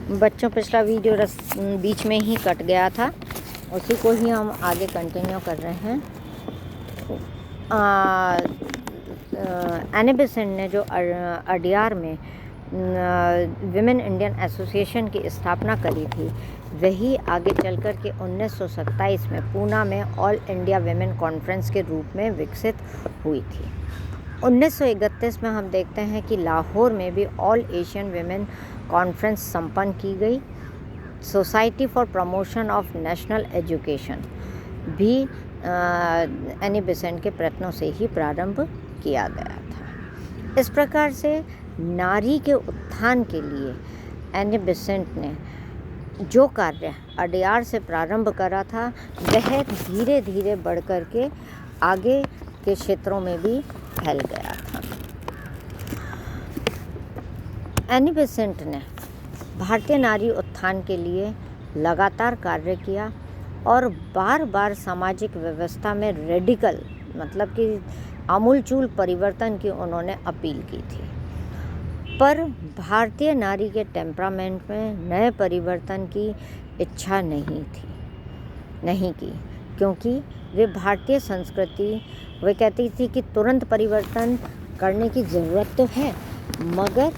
बच्चों पिछला वीडियो बीच में ही कट गया था, उसी को ही हम आगे कंटिन्यू कर रहे हैं। एनी बेसेंट ने जो अडियार में विमेन इंडियन एसोसिएशन की स्थापना करी थी, वही आगे चल कर के 1927 में पूना में ऑल इंडिया विमेन कॉन्फ्रेंस के रूप में विकसित हुई थी। 1931 में हम देखते हैं कि लाहौर में भी ऑल एशियन विमेन कॉन्फ्रेंस संपन्न की गई। Society for promotion of national education भी एनी बेसेंट के प्रयत्नों से ही प्रारंभ किया गया था। इस प्रकार से नारी के उत्थान के लिए एनी बेसेंट ने जो कार्य अडियार से प्रारंभ करा था, वह धीरे धीरे बढ़ कर के आगे के क्षेत्रों में भी फैल गया था। एनी बेसेंट ने भारतीय नारी उत्थान के लिए लगातार कार्य किया और बार बार सामाजिक व्यवस्था में रेडिकल मतलब कि आमूलचूल परिवर्तन की उन्होंने अपील की थी। पर भारतीय नारी के टेम्परामेंट में नए परिवर्तन की इच्छा नहीं की, क्योंकि वे भारतीय संस्कृति, वे कहती थी कि तुरंत परिवर्तन करने की ज़रूरत तो है, मगर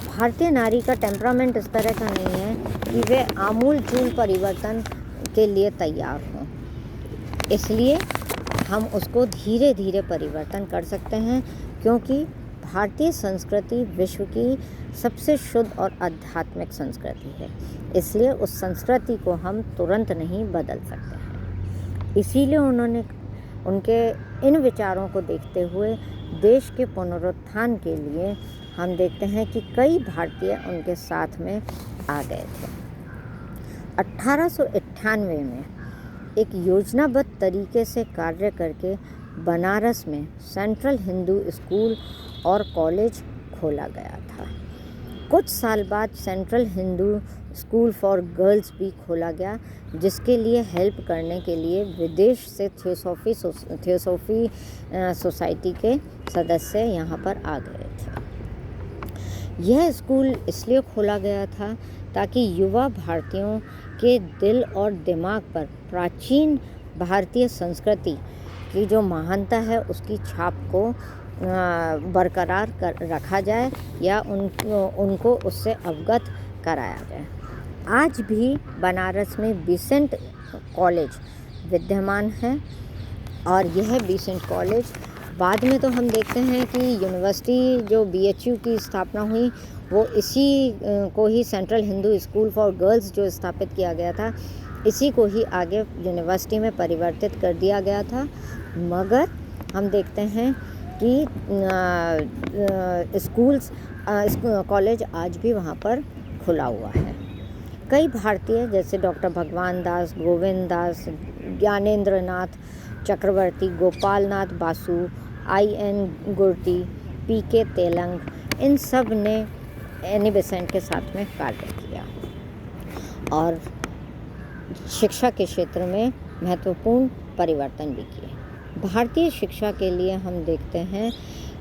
भारतीय नारी का टेम्परामेंट इस तरह का नहीं है कि वे आमूलचूल परिवर्तन के लिए तैयार हों। इसलिए हम उसको धीरे धीरे परिवर्तन कर सकते हैं, क्योंकि भारतीय संस्कृति विश्व की सबसे शुद्ध और आध्यात्मिक संस्कृति है। इसलिए उस संस्कृति को हम तुरंत नहीं बदल सकते हैं। इसीलिए उन्होंने उनके इन विचारों को देखते हुए देश के पुनरुत्थान के लिए हम देखते हैं कि कई भारतीय उनके साथ में आ गए थे। 1898 में एक योजनाबद्ध तरीके से कार्य करके बनारस में सेंट्रल हिंदू स्कूल और कॉलेज खोला गया था। कुछ साल बाद central Hindu school for girls भी खोला गया, जिसके लिए हेल्प करने के लिए विदेश से थियोसॉफी सोसाइटी के सदस्य यहाँ पर आ गए थे। यह स्कूल इसलिए खोला गया था ताकि युवा भारतीयों के दिल और दिमाग पर प्राचीन भारतीय संस्कृति की जो महानता है उसकी छाप को बरकरार रखा जाए या उनको उससे अवगत कराया जाए। आज भी बनारस में बीसेंट कॉलेज विद्यमान है और यह बीसेंट कॉलेज बाद में तो हम देखते हैं कि यूनिवर्सिटी जो BHU की स्थापना हुई, वो इसी को ही central Hindu school for girls जो स्थापित किया गया था, इसी को ही आगे यूनिवर्सिटी में परिवर्तित कर दिया गया था। मगर हम देखते हैं कि कॉलेज आज भी वहाँ पर खुला हुआ है। कई भारतीय जैसे डॉक्टर भगवान दास, गोविंद दास, ज्ञानेंद्र नाथ चक्रवर्ती, गोपाल नाथ बासु, IN गुर्ती, PK तेलंग, इन सब ने एनी बेसेंट के साथ में कार्य किया और शिक्षा के क्षेत्र में महत्वपूर्ण परिवर्तन भी किए। भारतीय शिक्षा के लिए हम देखते हैं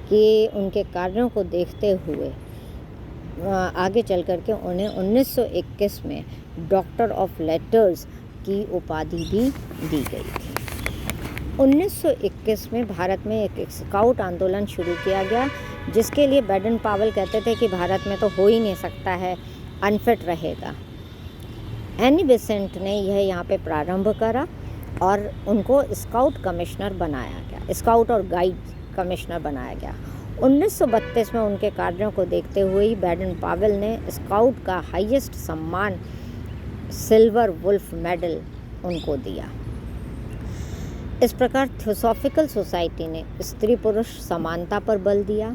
कि उनके कार्यों को देखते हुए आगे चल कर के उन्हें 1921 में डॉक्टर ऑफ लेटर्स की उपाधि भी दी गई थी। 1921 में भारत में एक स्काउट आंदोलन शुरू किया गया, जिसके लिए बैडन पावेल कहते थे कि भारत में तो हो ही नहीं सकता है, अनफिट रहेगा। एनी बेसेंट ने यह यहाँ पे प्रारंभ करा और उनको स्काउट कमिश्नर बनाया गया, स्काउट और गाइड कमिश्नर बनाया गया। 1932 में उनके कार्यों को देखते हुए ही बैडन पावेल ने स्काउट का हाईएस्ट सम्मान सिल्वर वुल्फ मेडल उनको दिया। इस प्रकार थियोसॉफिकल सोसाइटी ने स्त्री पुरुष समानता पर बल दिया,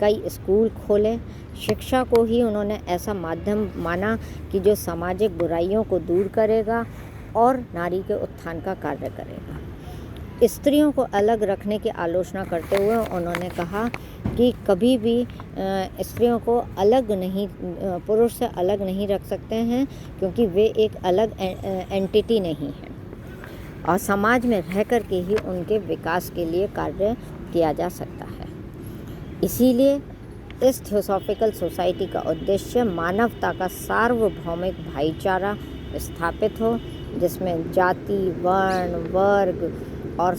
कई स्कूल खोले, शिक्षा को ही उन्होंने ऐसा माध्यम माना कि जो सामाजिक बुराइयों को दूर करेगा और नारी के उत्थान का कार्य करेगा। स्त्रियों को अलग रखने की आलोचना करते हुए उन्होंने कहा कि कभी भी स्त्रियों को अलग नहीं, पुरुष से अलग नहीं रख सकते हैं, क्योंकि वे एक अलग एंटिटी नहीं है और समाज में रह कर के ही उनके विकास के लिए कार्य किया जा सकता है। इसीलिए इस थियोसॉफिकल सोसाइटी का उद्देश्य मानवता का सार्वभौमिक भाईचारा स्थापित हो, जिसमें जाति, वर्ण, वर्ग और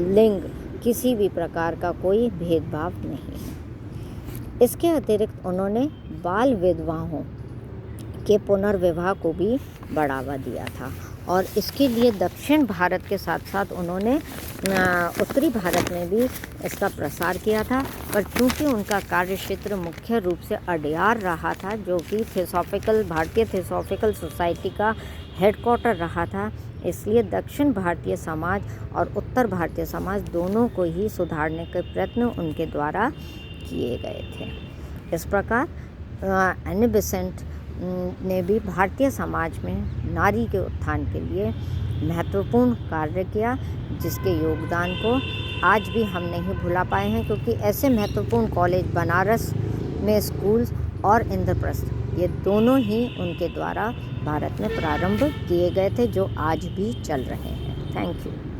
लिंग किसी भी प्रकार का कोई भेदभाव नहीं है। इसके अतिरिक्त उन्होंने बाल विधवाओं के पुनर्विवाह को भी बढ़ावा दिया था और इसके लिए दक्षिण भारत के साथ साथ उन्होंने उत्तरी भारत में भी इसका प्रसार किया था। पर चूँकि उनका कार्यक्षेत्र मुख्य रूप से अडयार रहा था, जो कि भारतीय थियोसॉफिकल सोसाइटी का हेडक्वार्टर रहा था, इसलिए दक्षिण भारतीय समाज और उत्तर भारतीय समाज दोनों को ही सुधारने के प्रयत्न उनके द्वारा किए गए थे। इस प्रकार एनी बेसेंट ने भी भारतीय समाज में नारी के उत्थान के लिए महत्वपूर्ण कार्य किया, जिसके योगदान को आज भी हम नहीं भुला पाए हैं, क्योंकि ऐसे महत्वपूर्ण कॉलेज बनारस में स्कूल्स और इंद्रप्रस्थ, ये दोनों ही उनके द्वारा भारत में प्रारंभ किए गए थे, जो आज भी चल रहे हैं। Thank you.